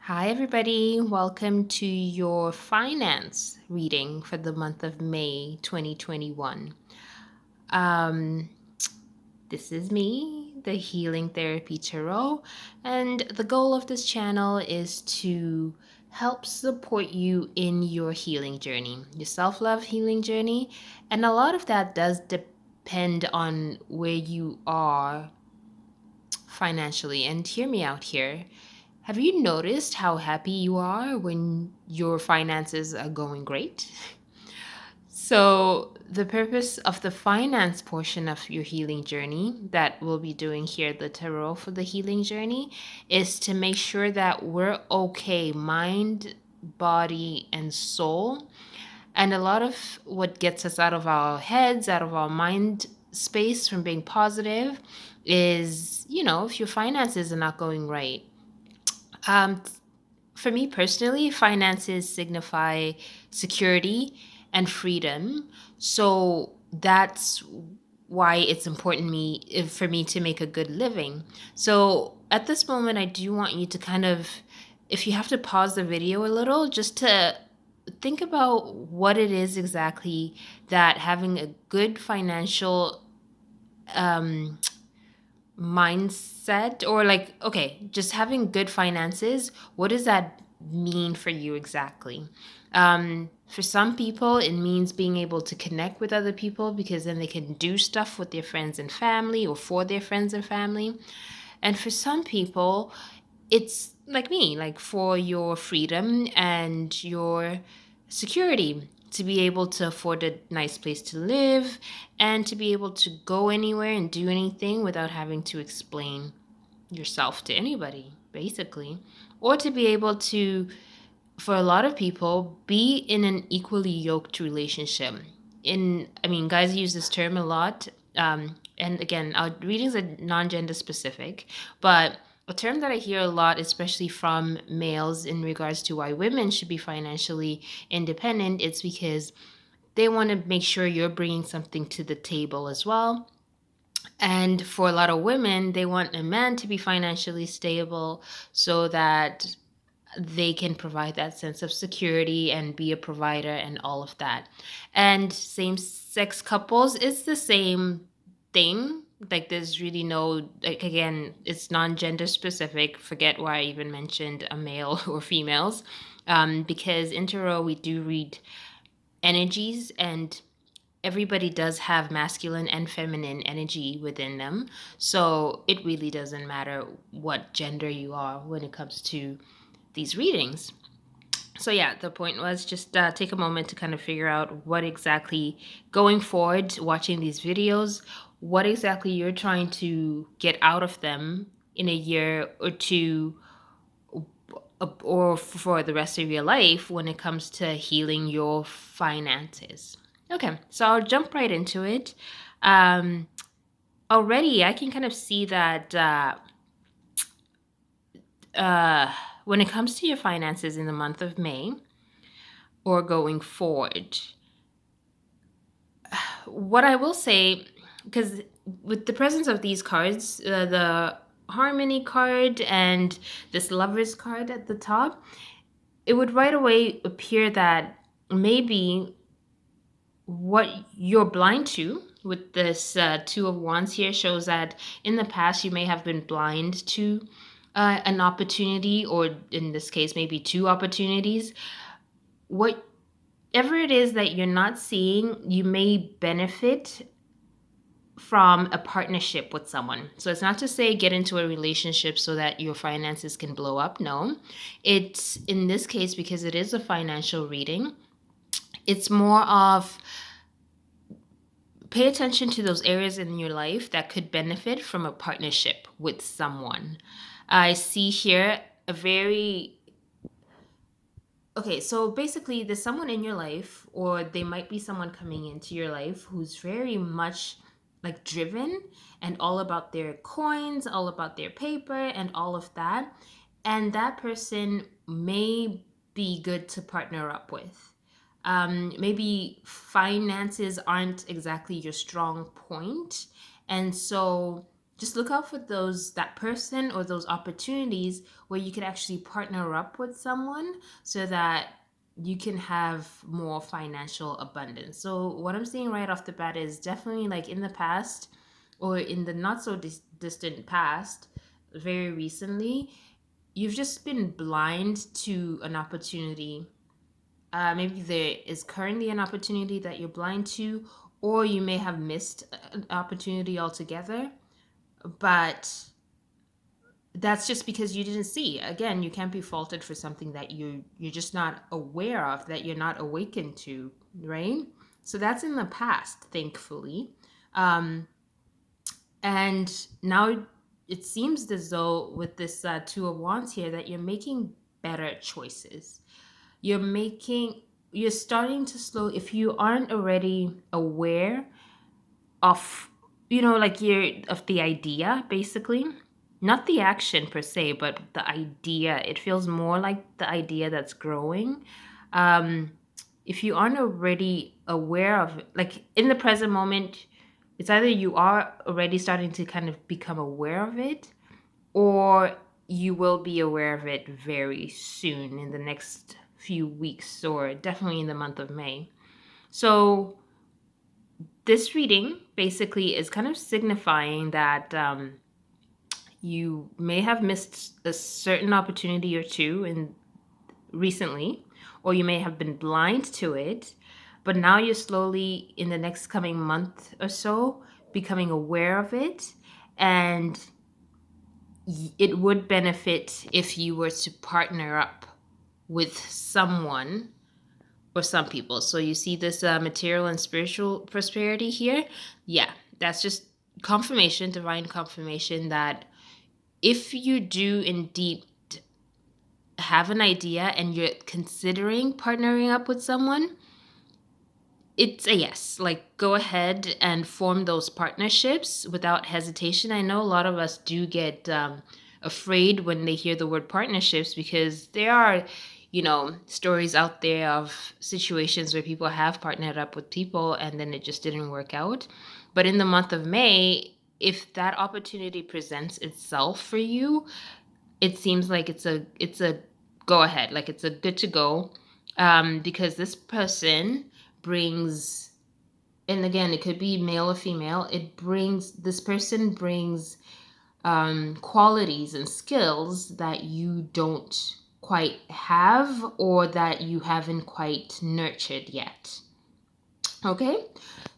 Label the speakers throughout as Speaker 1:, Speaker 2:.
Speaker 1: Hi, everybody. Welcome to your finance reading for the month of May 2021. Um, this is me, the Healing Therapy Tarot, and the goal of this channel is to help support you in your healing journey, your self love healing journey. And a lot of that does depend on where you are financially. And hear me out here. Have you noticed how happy you are when your finances are going great? So, the purpose of the finance portion of your healing journey that we'll be doing here at the tarot for the healing journey is to make sure that we're okay, mind, body, and soul. And a lot of what gets us out of our heads, out of our mind space from being positive is, if your finances are not going right. Um, for me personally, finances signify security and freedom. So that's why it's important for me to make a good living. So at this moment, I do want you to kind of, if you have to pause the video a little, just to think about what it is exactly that having a good financial um, mindset, or like, okay, just having good finances, what does that mean for you exactly? For some people it means being able to connect with other people because then they can do stuff with their friends and family or for their friends and family. And for some people it's like me, like for your freedom and your security, to be able to afford a nice place to live and to be able to go anywhere and do anything without having to explain yourself to anybody, basically. Or to be able to, for a lot of people, be in an equally yoked relationship. Guys use this term a lot. And again, our readings are non gender specific, but a term that I hear a lot, especially from males, in regards to why women should be financially independent, it's because they want to make sure you're bringing something to the table as well. And for a lot of women, they want a man to be financially stable so that they can provide that sense of security and be a provider and all of that. And same sex couples, it's the same thing. Like, there's really no, like, again, it's non gender specific. Forget why I even mentioned a male or females. Because in tarot, we do read energies, and everybody does have masculine and feminine energy within them. So it really doesn't matter what gender you are when it comes to these readings. So yeah, the point was just take a moment to kind of figure out what exactly, going forward, watching these videos, what exactly you're trying to get out of them in a year or two, or for the rest of your life when it comes to healing your finances. Okay, so I'll jump right into it. Um, Already, I can kind of see that uh, when it comes to your finances in the month of May or going forward, what I will say, because with the presence of these cards, the Harmony card and this Lovers card at the top, it would right away appear that maybe what you're blind to with this Two of Wands here shows that in the past you may have been blind to an opportunity, or in this case, maybe two opportunities. Whatever it is that you're not seeing, you may benefit from a partnership with someone. So it's not to say get into a relationship so that your finances can blow up. No, it's in this case, because it is a financial reading, it's more of pay attention to those areas in your life that could benefit from a partnership with someone. I see here a very okay, so basically there's someone in your life, or they might be someone coming into your life who's very much like driven and all about their coins, all about their paper and all of that. And that person may be good to partner up with. Maybe finances aren't exactly your strong point, and so just look out for that person or those opportunities where you could actually partner up with someone so that you can have more financial abundance. So what I'm seeing right off the bat is definitely like in the past or in the not so distant past, very recently, you've just been blind to an opportunity. Maybe there is currently an opportunity that you're blind to, or you may have missed an opportunity altogether. But that's just because you didn't see. Again, you can't be faulted for something that you're just not aware of, that you're not awakened to, right? So that's in the past, thankfully. Um, and now it seems as though with this Two of Wands here that you're making better choices. You're making, you're starting to slow, if you aren't already aware of, like you're of the idea, basically, not the action per se, but the idea. It feels more like the idea that's growing. um if you aren't already aware of it, like in the present moment, it's either you are already starting to kind of become aware of it, or you will be aware of it very soon in the next few weeks, or definitely in the month of May. So this reading basically is kind of signifying that you may have missed a certain opportunity or two in recently, or you may have been blind to it, but now you're slowly in the next coming month or so becoming aware of it. And it would benefit if you were to partner up with someone or some people. So you see this material and spiritual prosperity here. Yeah, that's just confirmation, divine confirmation that if you do indeed have an idea and you're considering partnering up with someone, it's a yes. Like, go ahead and form those partnerships without hesitation. I know a lot of us do get afraid when they hear the word partnerships, because there are, stories out there of situations where people have partnered up with people and then it just didn't work out. But in the month of May, if that opportunity presents itself for you, it seems like it's a go ahead, like it's a good to go, because this person brings, and again, it could be male or female, this person brings qualities and skills that you don't quite have, or that you haven't quite nurtured yet. Okay,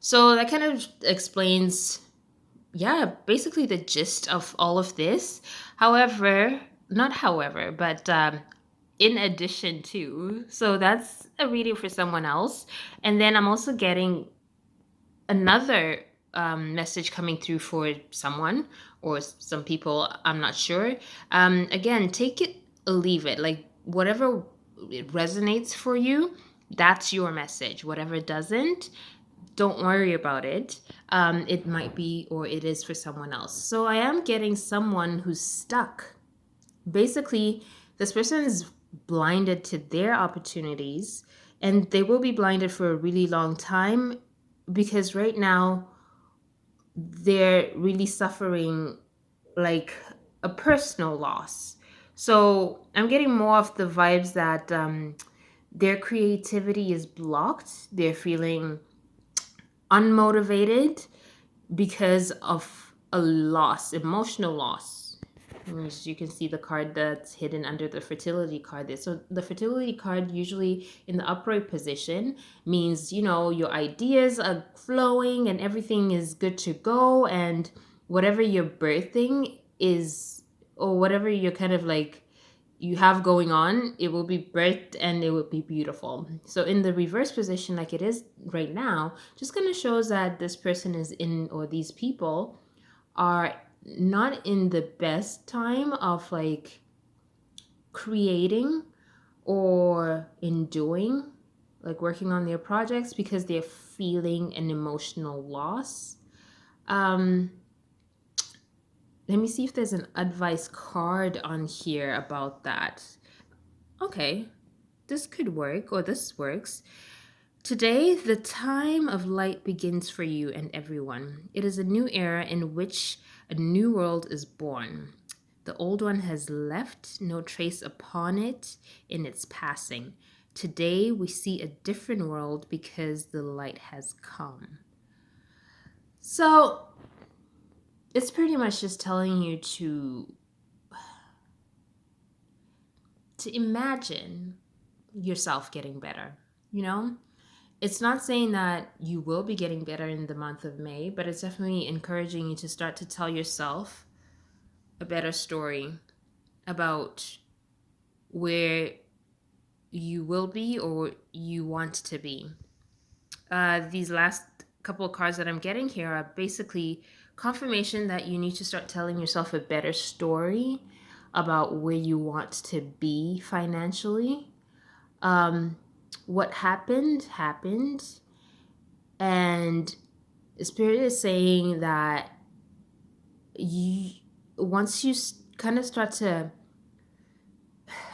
Speaker 1: so that kind of explains, yeah, basically the gist of all of this. However, not however, but in addition to, so that's a reading for someone else. And then I'm also getting another message coming through for someone or some people, I'm not sure. Again, take it or leave it. Like, whatever it resonates for you, that's your message. Whatever doesn't, don't worry about it. It might be, or it is for someone else. So I am getting someone who's stuck. Basically, this person is blinded to their opportunities, and they will be blinded for a really long time, because right now they're really suffering like a personal loss. So I'm getting more of the vibes that their creativity is blocked. They're feeling unmotivated because of a loss, emotional loss. As you can see, the card that's hidden under the fertility card there. So the fertility card, usually in the upright position, means, your ideas are flowing and everything is good to go, and whatever you're birthing is, or whatever you're kind of like you have going on, it will be birthed and it will be beautiful. So in the reverse position, like it is right now, just kind of shows that this person is in, or these people are not in the best time of like creating or in doing, like working on their projects, because they're feeling an emotional loss. um Let me see if there's an advice card on here about that. Okay, this could work, or this works. Today, the time of light begins for you and everyone. It is a new era in which A new world is born. The old one has left no trace upon it in its passing. Today we see a different world because the light has come. So it's pretty much just telling you to imagine yourself getting better, you know? It's not saying that you will be getting better in the month of May, but it's definitely encouraging you to start to tell yourself a better story about where you will be or you want to be. These last couple of cards that I'm getting here are basically confirmation that you need to start telling yourself a better story about where you want to be financially. What happened, happened. And Spirit is saying that you, once you kind of start to,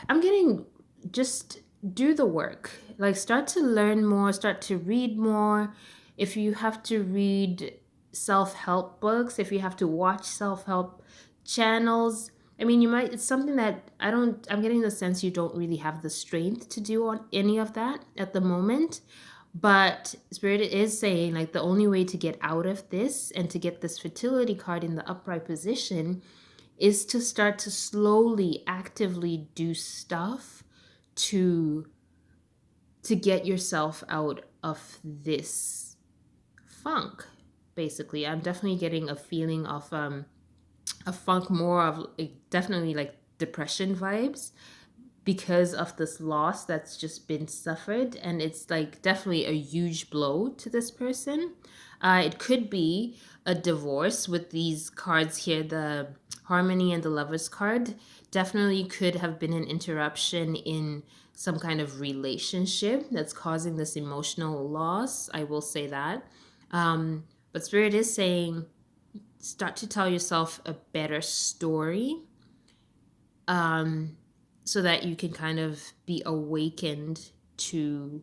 Speaker 1: I'm getting, just do the work. Like, start to learn more, start to read more. If you have to read self help books, if you have to watch self help channels, I mean, you might, it's something that I'm getting the sense you don't really have the strength to do on any of that at the moment. But Spirit is saying, like, the only way to get out of this and to get this fertility card in the upright position is to start to slowly, actively do stuff to get yourself out of this funk. Basically, I'm definitely getting a feeling of a funk, more of like, definitely like depression vibes because of this loss that's just been suffered, and it's like definitely a huge blow to this person. It could be a divorce with these cards here, the harmony and the lovers card. Definitely could have been an interruption in some kind of relationship that's causing this emotional loss. I will say that. But Spirit is saying start to tell yourself a better story, um, so that you can kind of be awakened to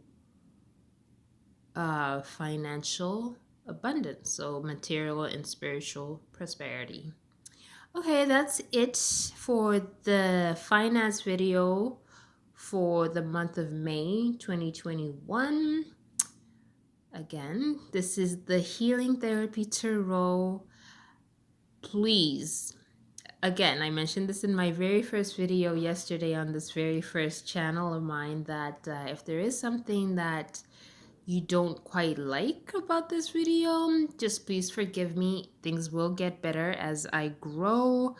Speaker 1: financial abundance, so material and spiritual prosperity. Okay, that's it for the finance video for the month of May 2021. Again, this is the Healing Therapy Tarot. Please, again, I mentioned this in my very first video yesterday on this very first channel of mine, that if there is something that you don't quite like about this video, just please forgive me. Things will get better as I grow.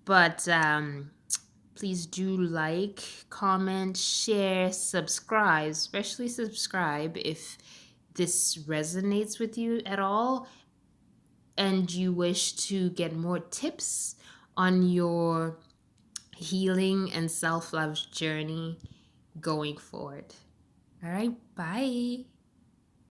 Speaker 1: But please do like, comment, share, subscribe, especially subscribe if this resonates with you at all and you wish to get more tips on your healing and self love journey going forward. All right, bye.